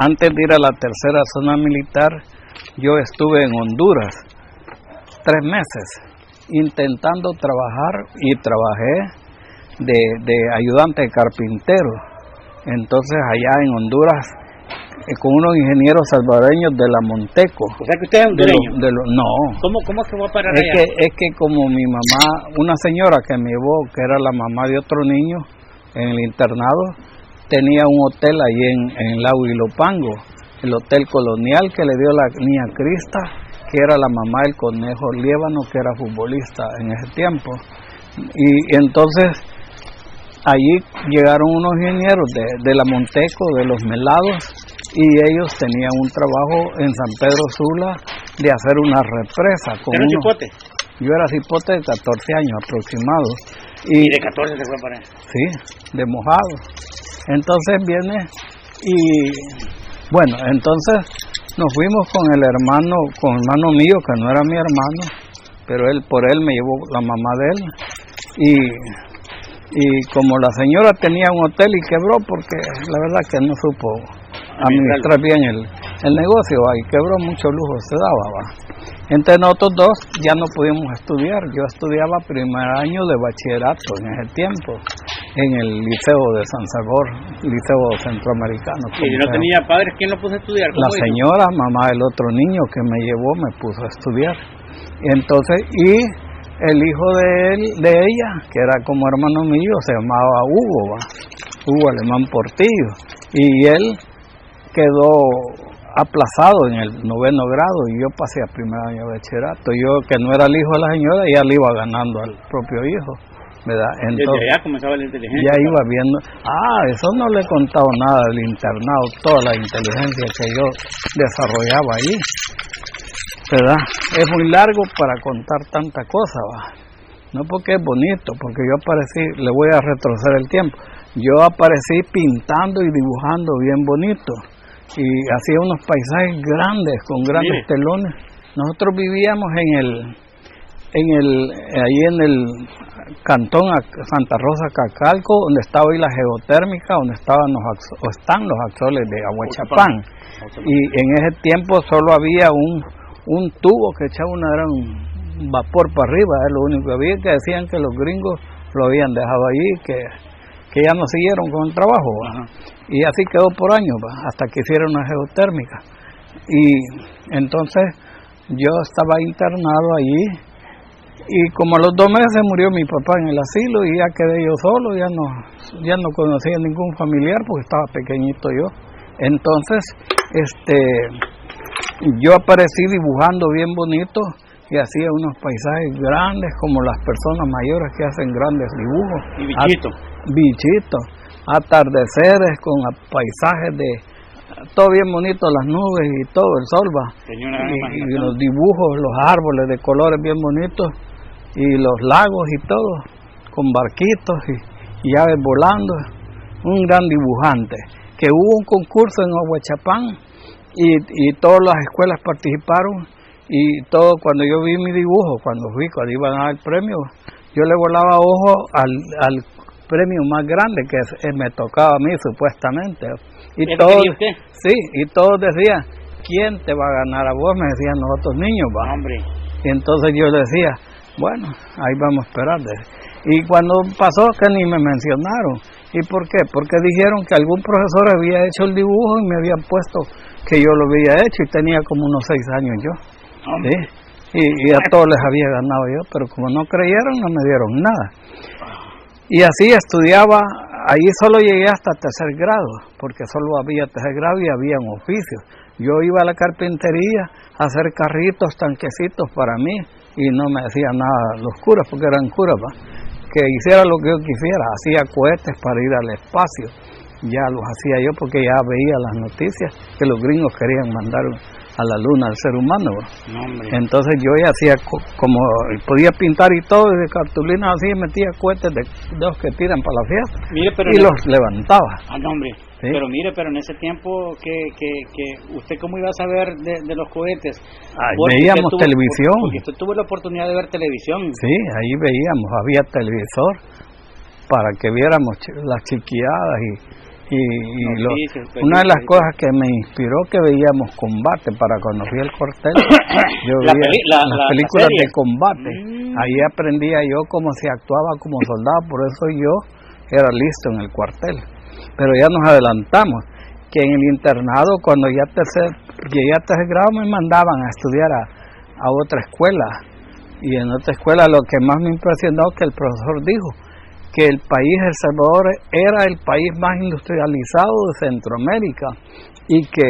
Antes de ir a la tercera zona militar, yo estuve en Honduras 3 meses intentando trabajar y trabajé de ayudante de carpintero. Entonces allá en Honduras con unos ingenieros salvadoreños de la Monteco. O sea que usted es hondureño. No. ¿Cómo es que va a parar allá? Es que como mi mamá, una señora que me llevó, que era la mamá de otro niño en el internado, tenía un hotel ahí en Lago Ilopango, el Hotel Colonial que le dio la niña Crista, que era la mamá del Conejo Liébano, que era futbolista en ese tiempo. Y entonces allí llegaron unos ingenieros de la Monteco, de los Melados, y ellos tenían un trabajo en San Pedro Sula de hacer una represa. ¿Era cipote? Yo era cipote de 14 años aproximado. ¿Y de 14 se fue para eso? Sí, de mojado. Entonces viene y bueno, entonces nos fuimos con el hermano mío, que no era mi hermano, pero por él me llevó la mamá de él, y como la señora tenía un hotel y quebró porque la verdad que no supo administrar bien el negocio, ahí quebró, mucho lujo se daba, ¿va? Entre nosotros dos ya no pudimos estudiar. Yo estudiaba primer año de bachillerato en ese tiempo en el Liceo de San Salvador, Liceo Centroamericano. ¿Y no tenía padres? ¿Quién lo puso a estudiar? La señora, mamá del otro niño que me llevó, me puso a estudiar. Entonces, y el hijo de ella, que era como hermano mío, se llamaba Hugo Alemán Portillo, y él quedó aplazado en el 9º grado y yo pasé a primer año de bachillerato. Yo, que no era el hijo de la señora, ya le iba ganando al propio hijo, ¿verdad? Entonces, desde allá comenzaba la inteligencia. Ya iba viendo, eso no le he contado nada del internado, toda la inteligencia que yo desarrollaba ahí, ¿verdad? Es muy largo para contar tanta cosa, ¿va? No porque es bonito, porque yo aparecí, le voy a retroceder el tiempo, yo aparecí pintando y dibujando bien bonito, y hacía unos paisajes grandes, con grandes telones. Nosotros vivíamos ahí en el cantón Santa Rosa Cacalco, donde estaba ahí la geotérmica, donde están los axoles de Aguachapán. Y en ese tiempo solo había un tubo que echaba un vapor para arriba, es lo único que había, que decían que los gringos lo habían dejado allí, que ya no siguieron con el trabajo, ¿va? Y así quedó por años, ¿va? Hasta que hicieron una geotérmica. Y entonces yo estaba internado allí, y como a los 2 meses murió mi papá en el asilo, y ya quedé yo solo, ya no conocía ningún familiar porque estaba pequeñito yo. Entonces yo aparecí dibujando bien bonito y hacía unos paisajes grandes como las personas mayores que hacen grandes dibujos. Y bichitos, atardeceres con paisajes de todo bien bonito, las nubes y todo, el sol, va. Y los dibujos, los árboles de colores bien bonitos y los lagos y todo, con barquitos y aves volando. Un gran dibujante, que hubo un concurso en Aguachapán y todas las escuelas participaron, y todo, cuando yo vi mi dibujo, cuando iban a dar el premio, yo le volaba ojo al premio más grande que me tocaba a mí supuestamente. Y todos, sí, y todos decían, ¿quién te va a ganar a vos? Me decían nosotros niños, va. Hombre. Y entonces yo decía, bueno, ahí vamos a esperar. Y cuando pasó que ni me mencionaron. ¿Y por qué? Porque dijeron que algún profesor había hecho el dibujo y me habían puesto que yo lo había hecho, y tenía como unos 6 años yo. ¿Sí? Y a todos les había ganado yo, pero como no creyeron, no me dieron nada. Y así estudiaba, ahí solo llegué hasta 3er grado, porque solo había 3er grado y había un oficio. Yo iba a la carpintería a hacer carritos, tanquecitos para mí, y no me hacían nada los curas, porque eran curas, ¿va? Que hiciera lo que yo quisiera, hacía cohetes para ir al espacio, ya los hacía yo porque ya veía las noticias que los gringos querían mandar a la luna al ser humano, ¿va? Entonces yo ya hacía como podía pintar y todo, de cartulinas así, metía cohetes de los que tiran para la fiesta y los levantaba. ¿Sí? Pero en ese tiempo que usted cómo iba a saber de los cohetes. Veíamos televisión. Porque usted tuvo la oportunidad de ver televisión. Sí, ahí veíamos, había televisor para que viéramos las chiquiadas Una de las cosas que me inspiró que veíamos combate para cuando fui al cuartel, yo veía las películas de combate. Ahí aprendía yo cómo se actuaba como soldado, por eso yo era listo en el cuartel. Pero ya nos adelantamos, que en el internado cuando ya llegué a tercer grado me mandaban a estudiar a otra escuela. Y en otra escuela lo que más me impresionó que el profesor dijo que el país, El Salvador, era el país más industrializado de Centroamérica y que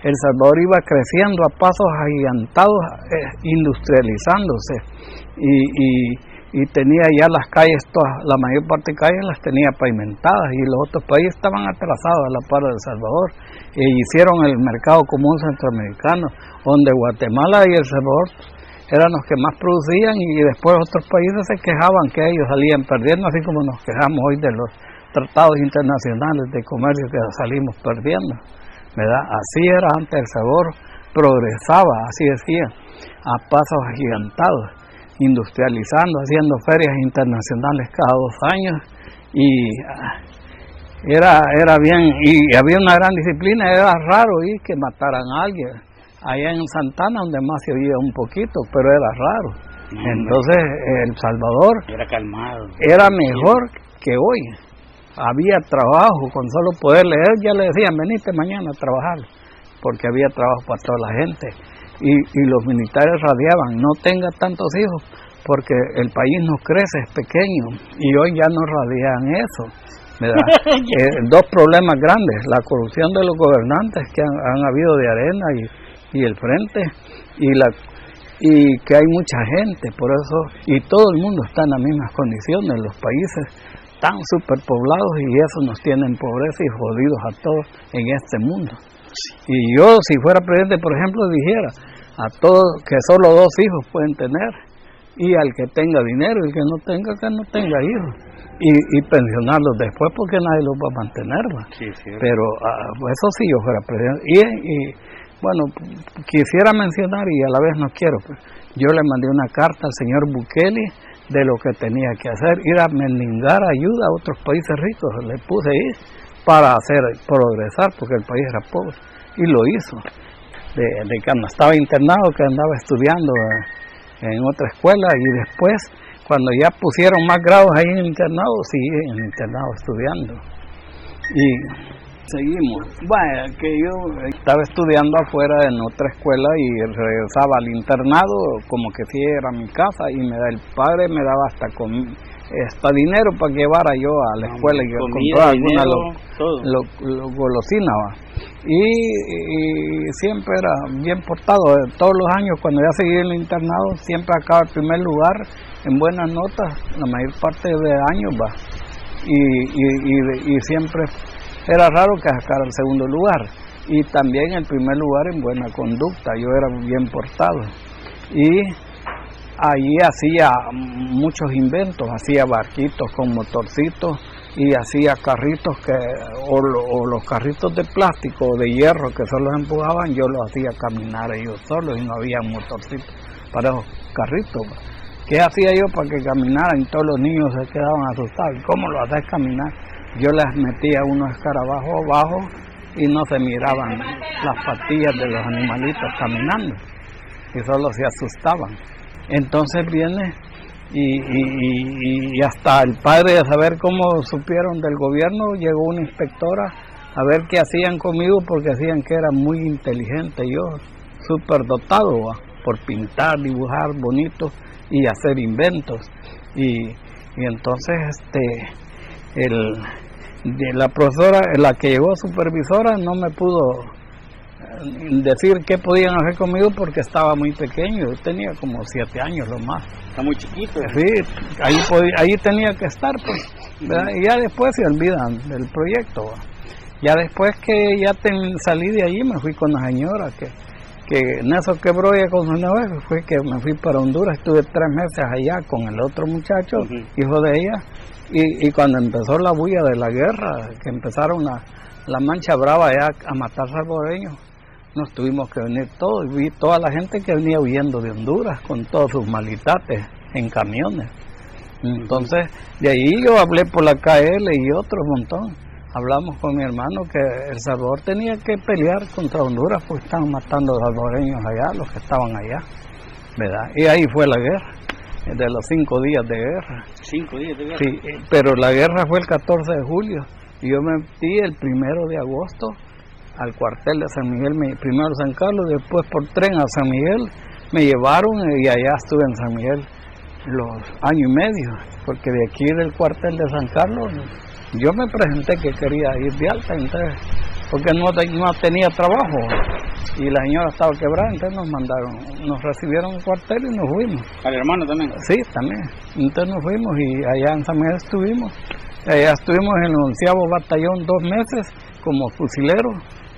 El Salvador iba creciendo a pasos agigantados, industrializándose y tenía ya las calles todas, la mayor parte de calles las tenía pavimentadas y los otros países estaban atrasados a la par de El Salvador e hicieron el mercado común centroamericano, donde Guatemala y El Salvador eran los que más producían y después otros países se quejaban que ellos salían perdiendo, así como nos quejamos hoy de los tratados internacionales de comercio que salimos perdiendo, ¿verdad? Así era antes. El Salvador progresaba, así decía, a pasos agigantados, industrializando, haciendo ferias internacionales cada 2 años y era bien, y había una gran disciplina. Era raro que mataran a alguien. Allá en Santana, donde más se oía un poquito, pero era raro. Entonces, El Salvador era calmado, era mejor que hoy. Había trabajo, con solo poder leer, ya le decían, venite mañana a trabajar, porque había trabajo para toda la gente. Y los militares radiaban, no tenga tantos hijos, porque el país no crece, es pequeño, y hoy ya no radian eso, ¿verdad? Dos problemas grandes, la corrupción de los gobernantes que han habido de Arena y el Frente, y que hay mucha gente, por eso, y todo el mundo está en las mismas condiciones, los países tan superpoblados, y eso nos tiene en pobreza y jodidos a todos en este mundo. Y yo, si fuera presidente, por ejemplo, dijera a todos que solo 2 hijos pueden tener, y al que tenga dinero, y el que no tenga hijos, y pensionarlos después porque nadie los va a mantener. Sí. Pero eso sí, yo fuera presidente. Y bueno, quisiera mencionar y a la vez no quiero, pues, yo le mandé una carta al señor Bukele de lo que tenía que hacer, ir a mendigar ayuda a otros países ricos, le puse ahí para hacer progresar, porque el país era pobre, y lo hizo, de que estaba internado, que andaba estudiando en otra escuela, y después, cuando ya pusieron más grados ahí en el internado, sigue en el internado estudiando, y seguimos. Bueno, que yo estaba estudiando afuera en otra escuela y regresaba al internado como que si era mi casa, y el padre me daba hasta dinero para que llevara yo a la escuela y comprar alguna golosina, y siempre era bien portado. Todos los años cuando ya seguí en el internado siempre acaba el primer lugar en buenas notas la mayor parte de años, y siempre era raro que sacara el segundo lugar, y también el primer lugar en buena conducta. Yo era bien portado, y allí hacía muchos inventos, hacía barquitos con motorcitos, y hacía carritos o los carritos de plástico o de hierro que solo empujaban, yo los hacía caminar ellos solos, y no había motorcitos para esos carritos. ¿Qué hacía yo para que caminaran? Y todos los niños se quedaban asustados. ¿Cómo lo haces caminar? Yo les metía unos escarabajos abajo y no se miraban las patillas de los animalitos caminando, y solo se asustaban. Entonces viene y hasta el padre, de saber cómo supieron del gobierno, llegó una inspectora a ver qué hacían conmigo, porque decían que era muy inteligente, yo súper dotado por pintar, dibujar bonito y hacer inventos, y entonces la profesora, la que llegó supervisora, no me pudo decir qué podían hacer conmigo porque estaba muy pequeño. Yo tenía como 7 años lo más. Está muy chiquito. Sí, ahí tenía que estar, pues, ¿verdad? Y ya después se olvidan del proyecto. Ya después que ya salí de allí, me fui con la señora que en eso quebró ella con su negocio. Fue que me fui para Honduras, estuve 3 meses allá con el otro muchacho, hijo de ella. Y cuando empezó la bulla de la guerra, que empezaron la mancha brava ya a matar salvadoreños, nos tuvimos que venir todos, y vi toda la gente que venía huyendo de Honduras con todos sus malitates en camiones. Entonces, de ahí yo hablé por la KL y otro montón, hablamos con mi hermano que El Salvador tenía que pelear contra Honduras porque estaban matando a los salvadoreños allá, los que estaban allá, ¿verdad? Y ahí fue la guerra, de los 5 días de guerra. 5 días de guerra. Sí, pero la guerra fue el 14 de julio y yo me metí el 1 de agosto al cuartel de San Miguel, primero a San Carlos, después por tren a San Miguel, me llevaron y allá estuve en San Miguel los año y medio, porque de aquí del cuartel de San Carlos yo me presenté que quería ir de alta, entonces, porque no tenía trabajo y la señora estaba quebrada, entonces nos recibieron en el cuartel y nos fuimos. ¿Al hermano también? Sí, también. Entonces nos fuimos y allá en San Miguel estuvimos. Allá estuvimos en el 11º batallón 2 meses como fusilero,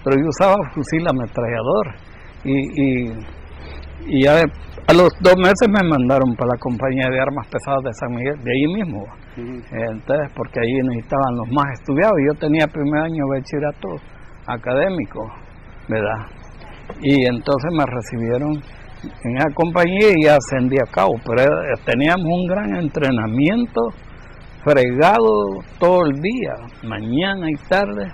pero yo usaba fusil ametrallador y ya a los 2 meses me mandaron para la compañía de armas pesadas de San Miguel, de ahí mismo. Entonces, porque ahí necesitaban los más estudiados. Yo tenía primer año de bachillerato académico, ¿verdad? Y entonces me recibieron en la compañía y ascendí a cabo, pero teníamos un gran entrenamiento, fregado todo el día, mañana y tarde,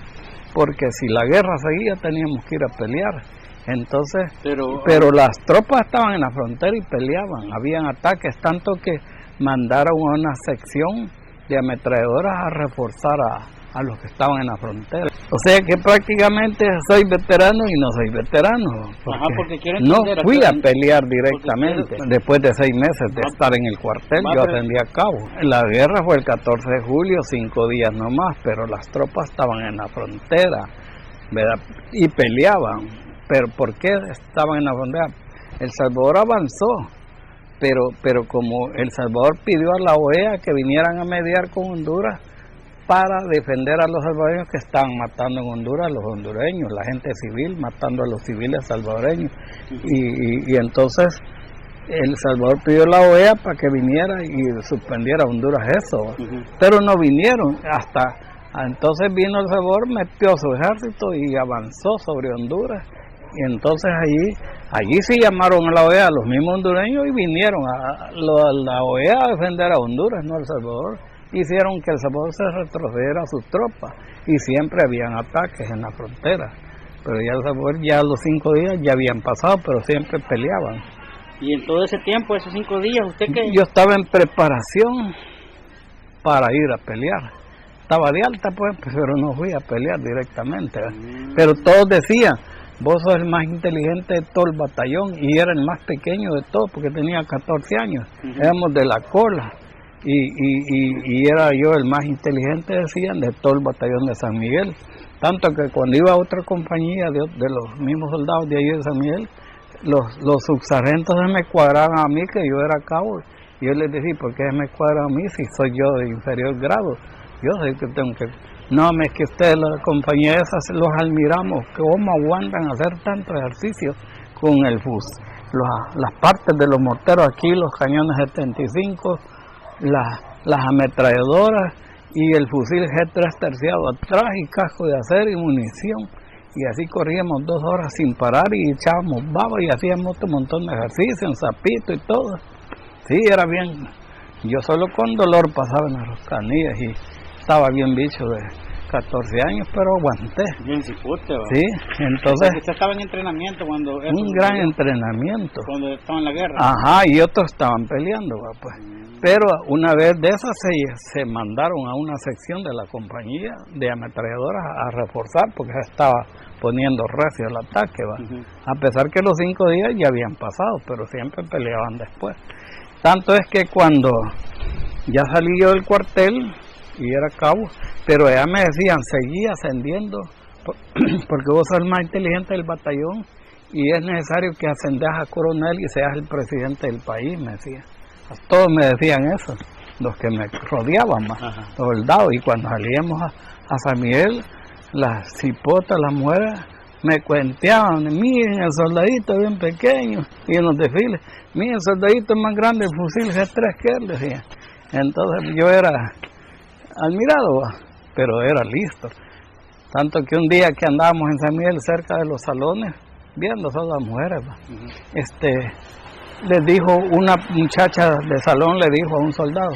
porque si la guerra seguía teníamos que ir a pelear. Entonces, pero las tropas estaban en la frontera y peleaban, habían ataques, tanto que mandaron a una sección de ametralladoras a reforzar a los que estaban en la frontera. O sea que prácticamente soy veterano y no soy veterano, porque no fui a pelear directamente. Después de 6 meses de estar en el cuartel, yo ascendí a cabo. La guerra fue el 14 de julio, 5 días nomás, pero las tropas estaban en la frontera, ¿verdad? Y peleaban. Pero ¿por qué estaban en la frontera? El Salvador avanzó, pero como El Salvador pidió a la OEA que vinieran a mediar con Honduras para defender a los salvadoreños que estaban matando en Honduras, a los hondureños, la gente civil matando a los civiles salvadoreños. Y entonces El Salvador pidió a la OEA para que viniera y suspendiera a Honduras eso, pero no vinieron. Entonces vino El Salvador, metió su ejército y avanzó sobre Honduras. Y entonces allí sí llamaron a la OEA, a los mismos hondureños, y vinieron a la OEA a defender a Honduras, no a El Salvador. Hicieron que El Salvador se retrocediera a sus tropas, y siempre habían ataques en la frontera. Pero ya El Salvador, ya los 5 días ya habían pasado, pero siempre peleaban. ¿Y en todo ese tiempo, esos 5 días, usted qué? Yo estaba en preparación para ir a pelear. Estaba de alta, pues, pero no fui a pelear directamente. Pero todos decían, vos sos el más inteligente de todo el batallón, y era el más pequeño de todos porque tenía 14 años, éramos de la cola, y era yo el más inteligente, decían, de todo el batallón de San Miguel, tanto que cuando iba a otra compañía de los mismos soldados de ahí de San Miguel, los subsargentos se me cuadraban a mí, que yo era cabo, y yo les decía, ¿por qué se me cuadran a mí si soy yo de inferior grado? Yo sé que tengo que... No, es que ustedes, la compañía esas, los admiramos, que cómo aguantan hacer tanto ejercicio con el las partes de los morteros aquí, los cañones 75, las ametralladoras y el fusil G3 terciado atrás y casco de acero y munición. Y así corríamos 2 horas sin parar y echábamos baba y hacíamos un montón de ejercicio, en zapito y todo. Sí, era bien. Yo solo con dolor pasaba en las roscanillas y estaba bien bicho de 14 años, pero aguanté. Bien cipote, ¿va? Sí, entonces... ¿Usted estaba en entrenamiento cuando... Un gran entrenamiento. Cuando estaba en la guerra. Ajá, y otros estaban peleando, ¿va? Pues. Pero una vez de esas se mandaron a una sección de la compañía de ametralladoras a reforzar, porque se estaba poniendo recio el ataque, ¿va? A pesar que los 5 días ya habían pasado, pero siempre peleaban después. Tanto es que cuando ya salí yo del cuartel y era cabo, pero ya me decían, seguí ascendiendo, porque vos sos el más inteligente del batallón y es necesario que ascendas a coronel y seas el presidente del país, me decían. Todos me decían eso, los que me rodeaban más, los soldados. Y cuando salíamos a San Miguel, las cipotas, las mujeres, me cuenteaban, miren el soldadito bien pequeño, y en los desfiles, miren el soldadito más grande, el fusil G3 que él, decía. Entonces yo era admirado, pero era listo. Tanto que un día que andábamos en San Miguel cerca de los salones, viendo a todas las mujeres, les dijo una muchacha de salón, le dijo a un soldado,